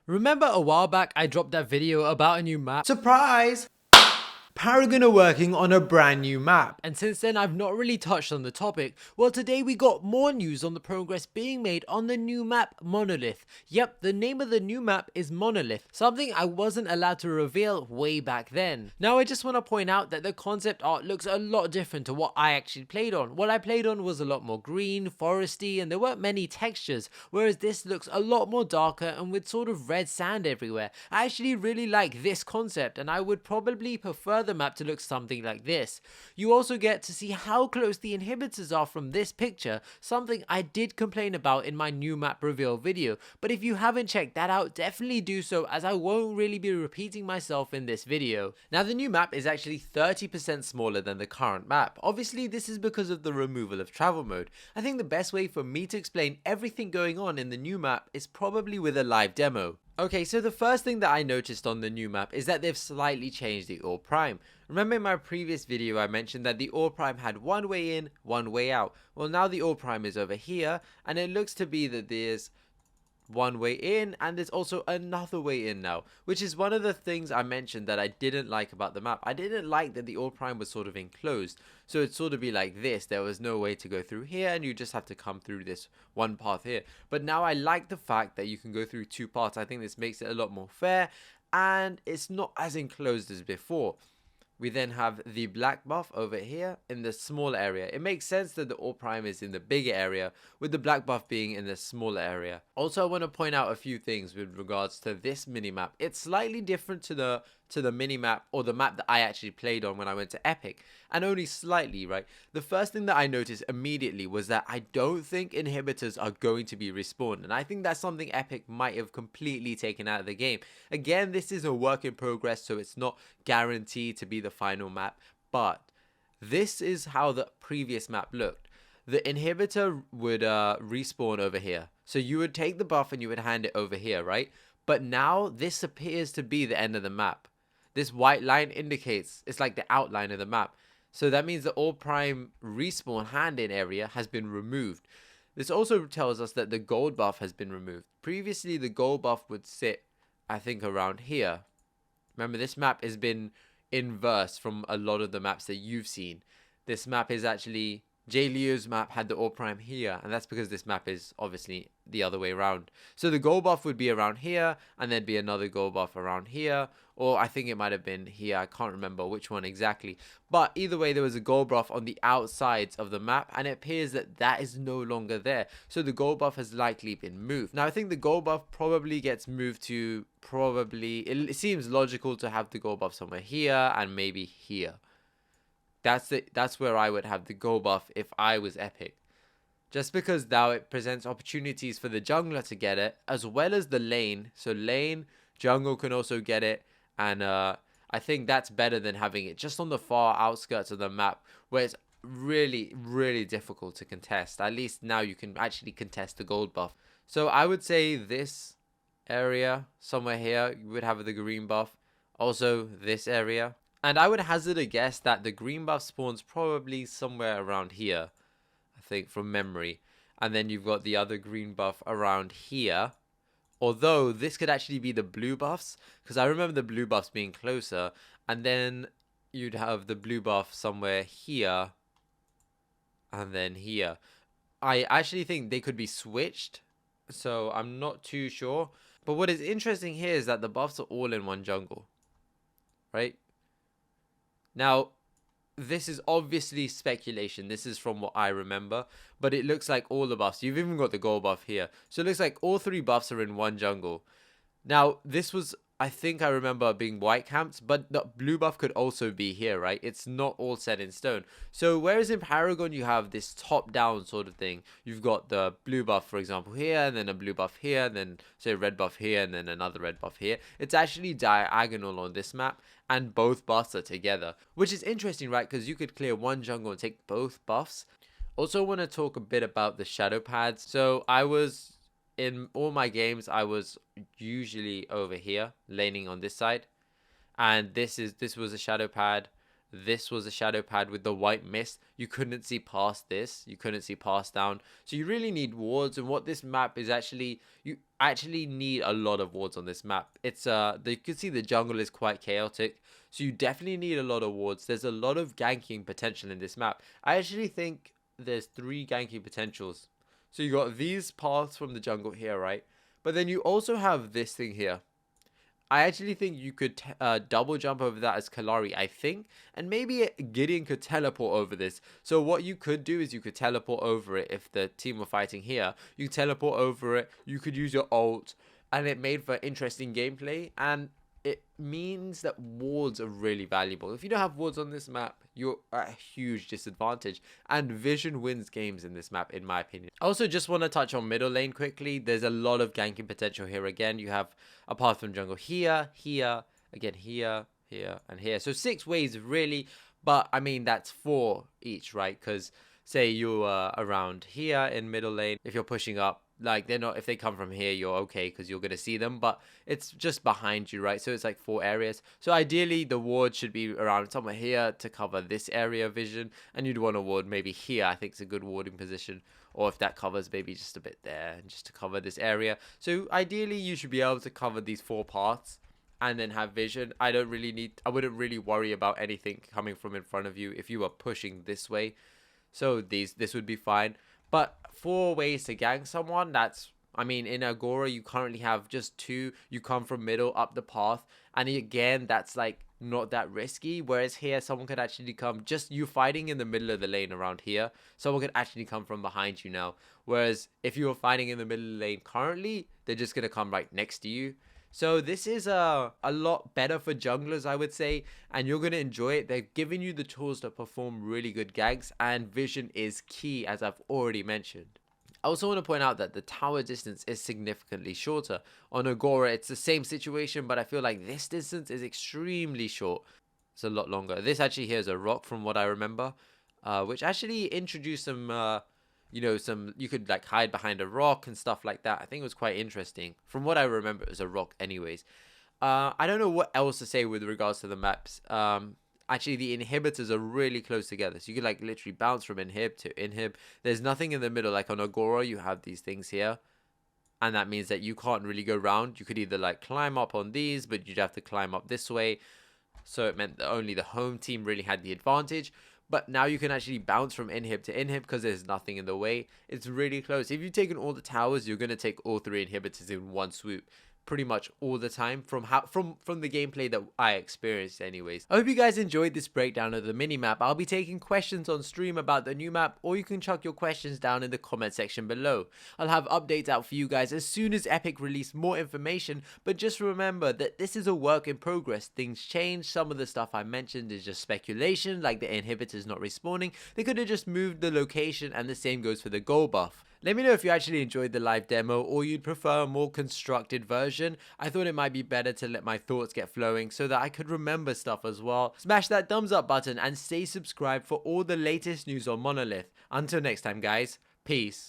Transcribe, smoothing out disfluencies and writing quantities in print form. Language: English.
Remember a while back I dropped that video about a new map? Surprise! Paragon are working on a brand new map. And since then I've not really touched on the topic. Well, today we got more news on the progress being made on the new map Monolith. Yep, the name of the new map is Monolith, something I wasn't allowed to reveal way back then. Now I just want to point out that the concept art looks a lot different to what I actually played on. What I played on was a lot more green, foresty, and there weren't many textures, whereas this looks a lot more darker and with sort of red sand everywhere. I actually really like this concept, and I would probably prefer the map to look something like this. You also get to see how close the inhibitors are from this picture, something I did complain about in my new map reveal video, but if you haven't checked that out, definitely do so, as I won't really be repeating myself in this video. Now the new map is actually 30% smaller than the current map. Obviously this is because of the removal of travel mode. I think the best way for me to explain everything going on in the new map is probably with a live demo. Okay, so the first thing that I noticed on the new map is that they've slightly changed the ore prime. Remember in my previous video I mentioned that the ore prime had one way in, one way out. Well, now the ore prime is over here, and it looks to be that there's one way in and there's also another way in now, which is one of the things I mentioned that I didn't like about the map. I didn't like that the ore prime was sort of enclosed, so it'd sort of be like this. There was no way to go through here and you just have to come through this one path here. But now I like the fact that you can go through two paths. I think this makes it a lot more fair and it's not as enclosed as before. We then have the black buff over here in the small area. It makes sense that the ore prime is in the bigger area, with the black buff being in the smaller area. Also, I want to point out a few things with regards to this minimap. It's slightly different to the minimap, or the map that I actually played on when I went to Epic, and only slightly, right? The first thing that I noticed immediately was that I don't think inhibitors are going to be respawned, and I think that's something Epic might have completely taken out of the game. Again, this is a work in progress, so it's not guaranteed to be the final map, but this is how the previous map looked. The inhibitor would respawn over here, so you would take the buff and you would hand it over here, right? But now this appears to be the end of the map. This white line indicates it's like the outline of the map, so that means the ore prime respawn hand-in area has been removed. This also tells us that the gold buff has been removed. Previously the gold buff would sit, I think, around here. Remember, this map has been inverse from a lot of the maps that you've seen. This map is actually, J Leo's map had the ore prime here, and that's because this map is obviously the other way around. So the gold buff would be around here, and there'd be another gold buff around here, or I think it might have been here. I can't remember which one exactly. But either way, there was a gold buff on the outsides of the map, and it appears that that is no longer there. So the gold buff has likely been moved. Now I think the gold buff probably gets moved to it seems logical to have the gold buff somewhere here and maybe here. That's where I would have the gold buff if I was Epic. Just because now it presents opportunities for the jungler to get it, as well as the lane. So lane, jungle can also get it, and I think that's better than having it just on the far outskirts of the map, where it's really, really difficult to contest. At least now you can actually contest the gold buff. So I would say this area, somewhere here, you would have the green buff. Also this area. And I would hazard a guess that the green buff spawns probably somewhere around here, I think, from memory. And then you've got the other green buff around here. Although this could actually be the blue buffs, because I remember the blue buffs being closer. And then you'd have the blue buff somewhere here. And then here. I actually think they could be switched, so I'm not too sure. But what is interesting here is that the buffs are all in one jungle, right? Now, this is obviously speculation. This is from what I remember, but it looks like all the buffs. You've even got the gold buff here. So it looks like all three buffs are in one jungle. Now, this was, I think I remember being white camped, but the blue buff could also be here, right? It's not all set in stone. So whereas in Paragon you have this top-down sort of thing, you've got the blue buff, for example, here, and then a blue buff here, and then say a red buff here, and then another red buff here. It's actually diagonal on this map, and both buffs are together, which is interesting, right? Because you could clear one jungle and take both buffs. Also want to talk a bit about the shadow pads. So in all my games, I was usually over here, laning on this side. And this was a shadow pad. This was a shadow pad with the white mist. You couldn't see past this. You couldn't see past down. So you really need wards. And what this map is actually, actually need a lot of wards on this map. It's you can see the jungle is quite chaotic, so you definitely need a lot of wards. There's a lot of ganking potential in this map. I actually think there's 3 ganking potentials. So you got these paths from the jungle here, right? But then you also have this thing here. I actually think you could double jump over that as Kalari, I think. And maybe Gideon could teleport over this. So what you could do is you could teleport over it if the team were fighting here. You teleport over it. You could use your ult. And it made for interesting gameplay. And it means that wards are really valuable. If you don't have wards on this map, you're at a huge disadvantage, and vision wins games in this map, in my opinion. I also just want to touch on middle lane quickly. There's a lot of ganking potential here. Again, you have a path from jungle here, here, again here, here, and here. So 6 ways really, but I mean that's 4 each, right? Because say you are around here in middle lane, if you're pushing up, like they're not, if they come from here, you're okay because you're going to see them, but it's just behind you, right? So it's like 4 areas. So ideally the ward should be around somewhere here to cover this area of vision, and you'd want a ward maybe here. I think it's a good warding position, or if that covers maybe just a bit there and just to cover this area. So ideally you should be able to cover these 4 paths and then have vision. I wouldn't really worry about anything coming from in front of you if you were pushing this way. So this would be fine. But 4 ways to gank someone, that's, I mean, in Agora, you currently have just 2. You come from middle up the path. And again, that's like not that risky. Whereas here, someone could actually come, just you fighting in the middle of the lane around here, someone could actually come from behind you now. Whereas if you were fighting in the middle of the lane currently, they're just going to come right next to you. So this is a lot better for junglers, I would say, and you're going to enjoy it. They've given you the tools to perform really good ganks, and vision is key, as I've already mentioned. I also want to point out that the tower distance is significantly shorter. On Agora, it's the same situation, but I feel like this distance is extremely short. It's a lot longer. This actually here is a rock from what I remember, which actually introduced some... you could like hide behind a rock and stuff like that. I think it was quite interesting. From what I remember, it was a rock anyways. I don't know what else to say with regards to the maps. Actually, the inhibitors are really close together. So you could like literally bounce from inhib to inhib. There's nothing in the middle. Like on Agora, you have these things here. And that means that you can't really go round. You could either like climb up on these, but you'd have to climb up this way. So it meant that only the home team really had the advantage. But now you can actually bounce from inhib to inhib because there's nothing in the way. It's really close. If you've taken all the towers, you're going to take all 3 inhibitors in one swoop. Pretty much all the time from the gameplay that I experienced anyways. I hope you guys enjoyed this breakdown of the minimap. I'll be taking questions on stream about the new map, or you can chuck your questions down in the comment section below. I'll have updates out for you guys as soon as Epic release more information, but just remember that this is a work in progress. Things change. Some of the stuff I mentioned is just speculation, like the inhibitors not respawning. They could have just moved the location, and the same goes for the gold buff. Let me know if you actually enjoyed the live demo or you'd prefer a more constructed version. I thought it might be better to let my thoughts get flowing so that I could remember stuff as well. Smash that thumbs up button and stay subscribed for all the latest news on Monolith. Until next time guys, peace.